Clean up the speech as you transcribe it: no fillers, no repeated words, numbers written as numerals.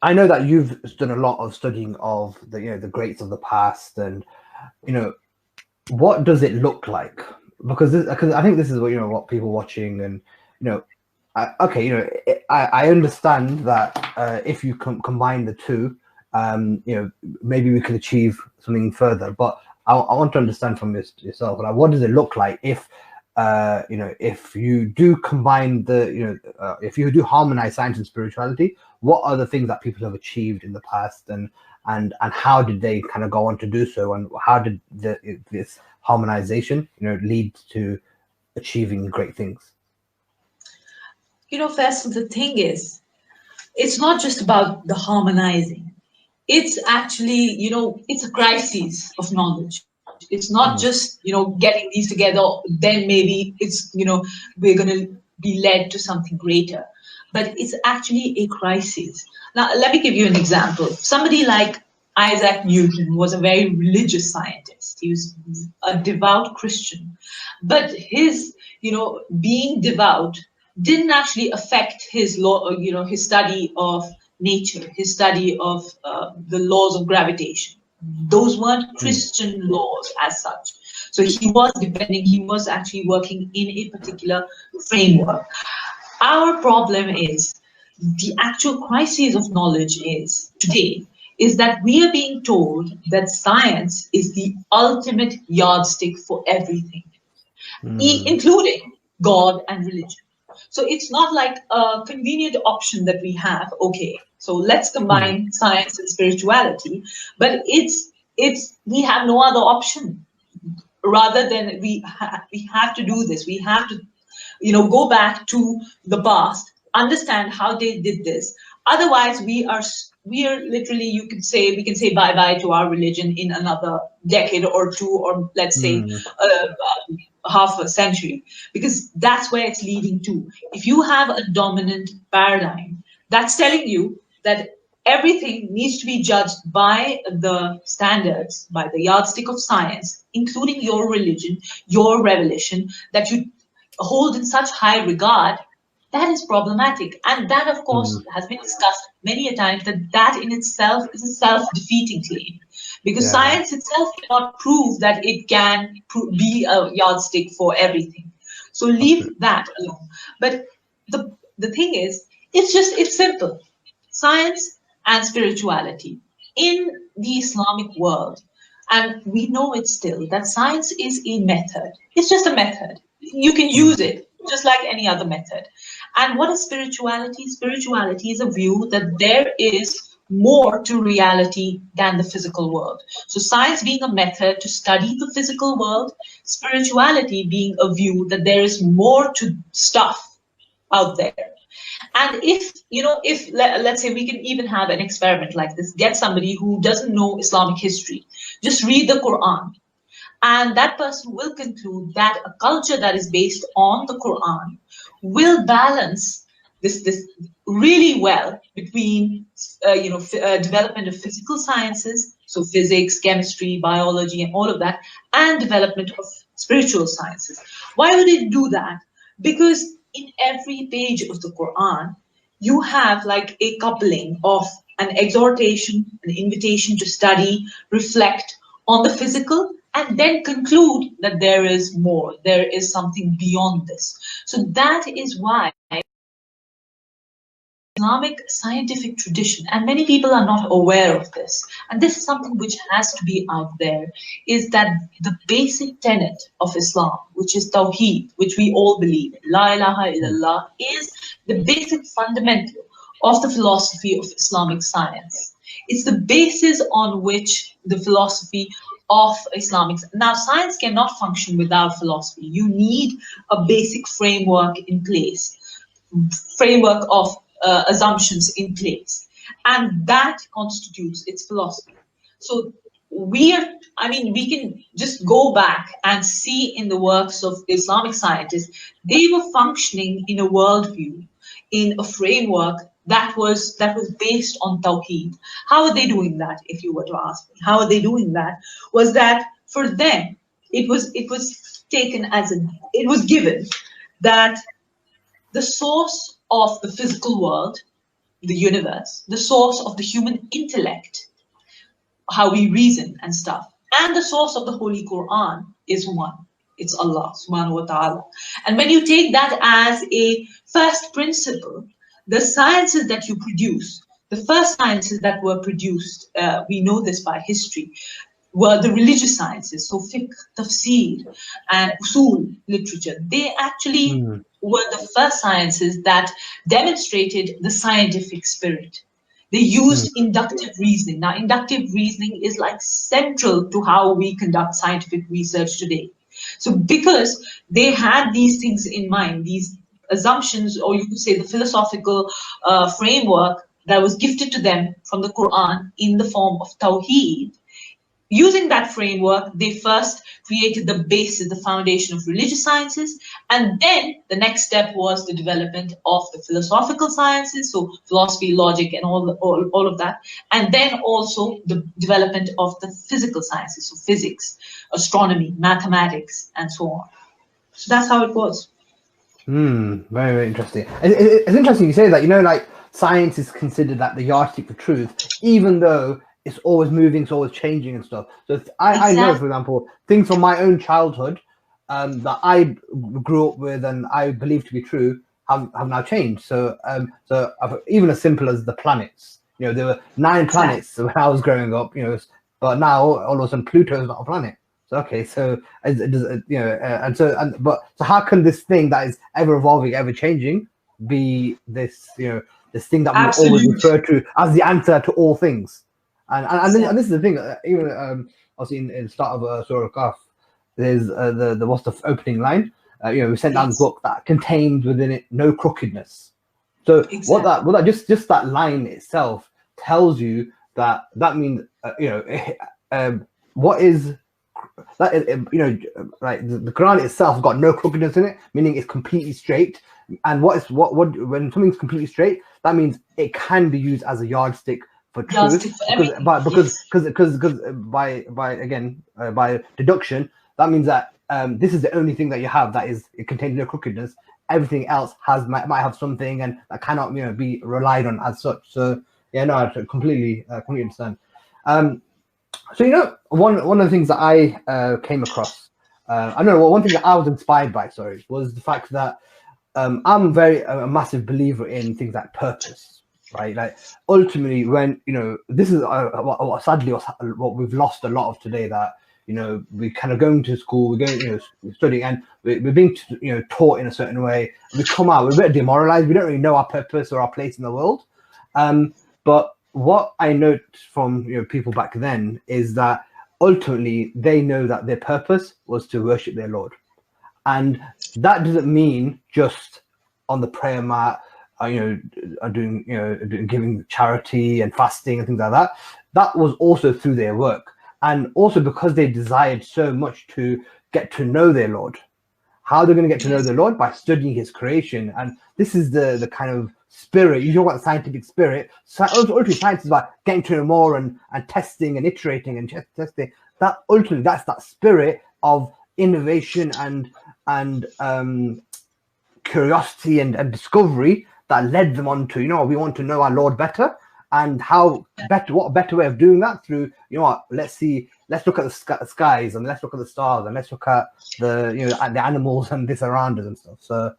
I know that you've done a lot of studying of the the greats of the past, and you know what does it look like? Because I think this is what what people watching, and you know okay, I understand that if you combine the two, maybe we could achieve something further. But I want to understand from yourself, like, what does it look like if if you do combine if you do harmonize science and spirituality, what are the things that people have achieved in the past, and how did they kind of go on to do so, and how did this harmonization lead to achieving great things? Faisal, the thing is, it's not just about the harmonizing. It's actually, it's a crisis of knowledge. It's not just, getting these together, then maybe we're going to be led to something greater. But it's actually a crisis. Now, let me give you an example. Somebody like Isaac Newton was a very religious scientist. He was a devout Christian. But his, being devout didn't actually affect his law, his study of nature, his study of the laws of gravitation. Those weren't Christian laws as such. So he was actually working in a particular framework. Our problem is the actual crisis of knowledge is today is that we are being told that science is the ultimate yardstick for everything, including God and religion. So it's not like a convenient option that we have. Okay, so let's combine science and spirituality, but we have no other option rather than we have to do this. We have to go back to the past, understand how they did this. Otherwise, we are literally, we can say bye bye to our religion in another decade or two, or let's say half a century, because that's where it's leading to. If you have a dominant paradigm, that's telling you that everything needs to be judged by the standards, by the yardstick of science, including your religion, your revelation, that you hold in such high regard, that is problematic. And that, of course, has been discussed many a time, that in itself is a self-defeating claim. Because science itself cannot prove that it can be a yardstick for everything. So leave that alone. But the thing is, it's simple. Science and spirituality in the Islamic world, and we know it still, that science is a method. It's just a method. You can use it just like any other method. And what is spirituality? Spirituality is a view that there is more to reality than the physical world. So science being a method to study the physical world, spirituality being a view that there is more to stuff out there. And if let's say we can even have an experiment like this, get somebody who doesn't know Islamic history, just read the Quran. And that person will conclude that a culture that is based on the Quran will balance this really well between development of physical sciences, so physics, chemistry, biology, and all of that, and development of spiritual sciences. Why would it do that? Because in every page of the Quran, you have like a coupling of an exhortation, an invitation to study, reflect on the physical, and then conclude that there is more, there is something beyond this. So that is why Islamic scientific tradition, and many people are not aware of this, and this is something which has to be out there, is that the basic tenet of Islam, which is Tawheed, which we all believe in, La ilaha illallah, is the basic fundamental of the philosophy of Islamic science. It's the basis on which the philosophy of Islamic. Now, science cannot function without philosophy. You need a basic framework in place, framework of assumptions in place, and that constitutes its philosophy. So we can just go back and see in the works of Islamic scientists, they were functioning in a worldview, in a framework that was based on Tawheed. How are they doing that? If you were to ask me, how are they doing that? Was that for them, it was taken as it was given that the source of the physical world the universe, the source of the human intellect, how we reason and stuff, and the source of the Holy Quran is one. It's Allah subhanahu wa ta'ala. And when you take that as a first principle, the sciences that you produce, the first sciences that were produced, we know this by history, were the religious sciences, so fiqh, tafsir, and usul literature. They actually were the first sciences that demonstrated the scientific spirit. They used inductive reasoning. Now, inductive reasoning is like central to how we conduct scientific research today. So because they had these things in mind, these assumptions, or you could say the philosophical framework that was gifted to them from the Quran in the form of Tawheed, using that framework, they first created the basis, the foundation of religious sciences, and then the next step was the development of the philosophical sciences, so philosophy, logic, and all of that, and then also the development of the physical sciences, so physics, astronomy, mathematics, and so on. So that's how it was. Very, very interesting. It's interesting you say that, like science is considered like the yardstick for truth, even though it's always moving, it's always changing and stuff. So I know, for example, things from my own childhood that I grew up with and I believe to be true have now changed. So even as simple as the planets, there were 9 planets when I was growing up, but now all of a sudden Pluto is not a planet. So okay, so so how can this thing that is ever evolving, ever changing, be this this thing that we always refer to as the answer to all things? And this is the thing. Even obviously in the start of Surah Al-Kahf, there's the what's the opening line? We sent down the book that contains within it no crookedness. So what that just that line itself tells you that means what is that like the Quran itself got no crookedness in it, meaning it's completely straight. And what when something's completely straight, that means it can be used as a yardstick for truth, because by deduction, that means that this is the only thing that you have that it contains no crookedness. Everything else might have something and that cannot be relied on as such. So I completely understand. So one of the things that I came across, I don't know, one thing that I was inspired by, was the fact that I'm a massive believer in things like purpose. Right, like ultimately, when this is sadly what we've lost a lot of today. That we kind of going to school, we're going studying, and we're being taught in a certain way. We come out, we're a bit demoralized. We don't really know our purpose or our place in the world. But what I note from people back then is that ultimately they know that their purpose was to worship their Lord, and that doesn't mean just on the prayer mat. Doing giving charity and fasting and things like that. That was also through their work, and also because they desired so much to get to know their Lord. How they're going to get to know their Lord? By studying His creation, and this is the kind of spirit. You talk about scientific spirit. Ultimately, science is about getting to know more and testing and iterating and testing. That ultimately, that's that spirit of innovation and curiosity and discovery that led them on to, we want to know our Lord better, and what better way of doing that through, let's look at the skies, and let's look at the stars, and let's look at the animals and this around us and stuff. So